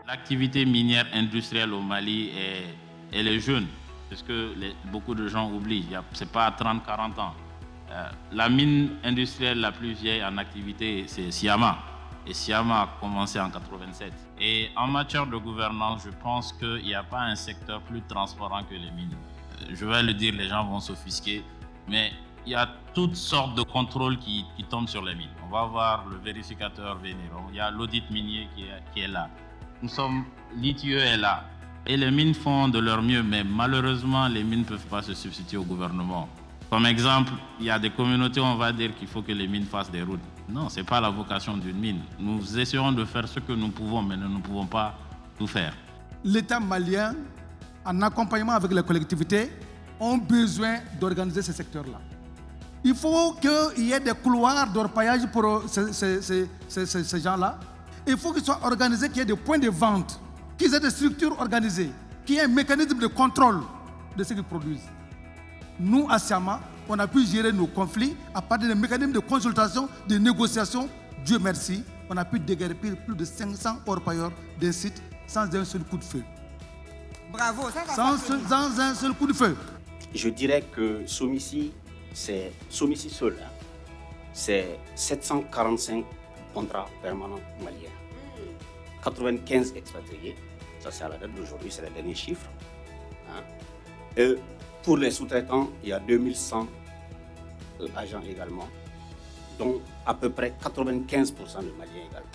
L'activité minière industrielle au Mali, elle est jeune. C'est ce que beaucoup de gens oublient. Ce n'est pas à 30-40 ans. La mine industrielle la plus vieille en activité, c'est Siama. Et Siama a commencé en 87. Et en matière de gouvernance, je pense qu'il n'y a pas un secteur plus transparent que les mines. Je vais le dire, les gens vont s'offusquer, mais il y a toutes sortes de contrôles qui tombent sur les mines. On va voir le vérificateur venir. Il y a l'audit minier qui est là. L'ITIE est là. Et les mines font de leur mieux, mais malheureusement, les mines ne peuvent pas se substituer au gouvernement. Comme exemple, il y a des communautés où on va dire qu'il faut que les mines fassent des routes. Non, ce n'est pas la vocation d'une mine. Nous essayons de faire ce que nous pouvons, mais nous ne pouvons pas tout faire. L'État malien, en accompagnement avec les collectivités, ont besoin d'organiser ce secteur-là. Il faut qu'il y ait des couloirs d'orpaillage pour ces gens-là. Il faut qu'ils soient organisés, qu'il y ait des points de vente, qu'ils aient des structures organisées, qu'il y ait un mécanisme de contrôle de ce qu'ils produisent. Nous, à Siama, on a pu gérer nos conflits à partir des mécanismes de consultation, de négociation. Dieu merci, on a pu déguerpir plus de 500 orpailleurs d'un site sans un seul coup de feu. Bravo, sans un seul coup de feu. Je dirais que Somissi seul, c'est 745 contrats permanents maliens. 95 expatriés, ça c'est à la date d'aujourd'hui, c'est le dernier chiffre. Et pour les sous-traitants, il y a 2100 agents également, dont à peu près 95% de Maliens également.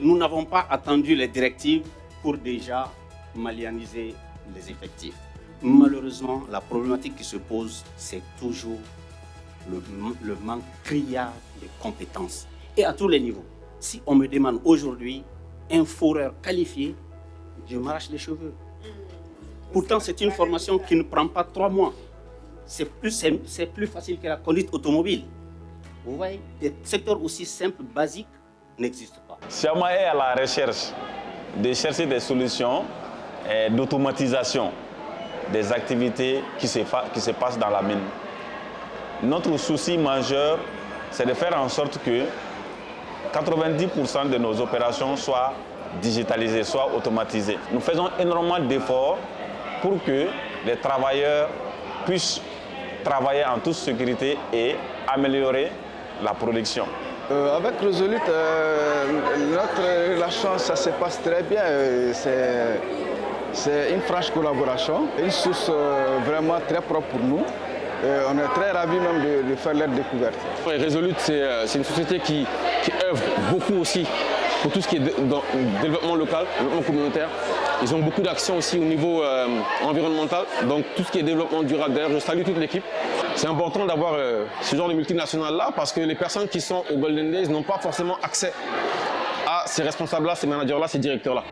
Nous n'avons pas attendu les directives pour déjà malianiser les effectifs. Malheureusement, la problématique qui se pose, c'est toujours le manque criard de compétences. Et à tous les niveaux. Si on me demande aujourd'hui un foreur qualifié, je m'arrache les cheveux. Pourtant, c'est une formation qui ne prend pas 3 mois. C'est plus facile que la conduite automobile. Vous voyez, des secteurs aussi simples, basiques, n'existent pas. Siama est à la recherche de chercher des solutions d'automatisation des activités qui se passent dans la mine. Notre souci majeur, c'est de faire en sorte que 90% de nos opérations soient digitalisées, soient automatisées. Nous faisons énormément d'efforts pour que les travailleurs puissent travailler en toute sécurité et améliorer la production. Avec Resolute, notre relation, ça se passe très bien. C'est une franche collaboration, une source vraiment très propre pour nous. On est très ravis même de faire leur découverte. Resolute, c'est une société qui œuvre beaucoup aussi pour tout ce qui est développement local, développement communautaire. Ils ont beaucoup d'actions aussi au niveau environnemental, donc tout ce qui est développement durable. D'ailleurs, je salue toute l'équipe. C'est important d'avoir ce genre de multinationales-là parce que les personnes qui sont au Golden Days n'ont pas forcément accès à ces responsables-là, ces managers-là, ces directeurs-là.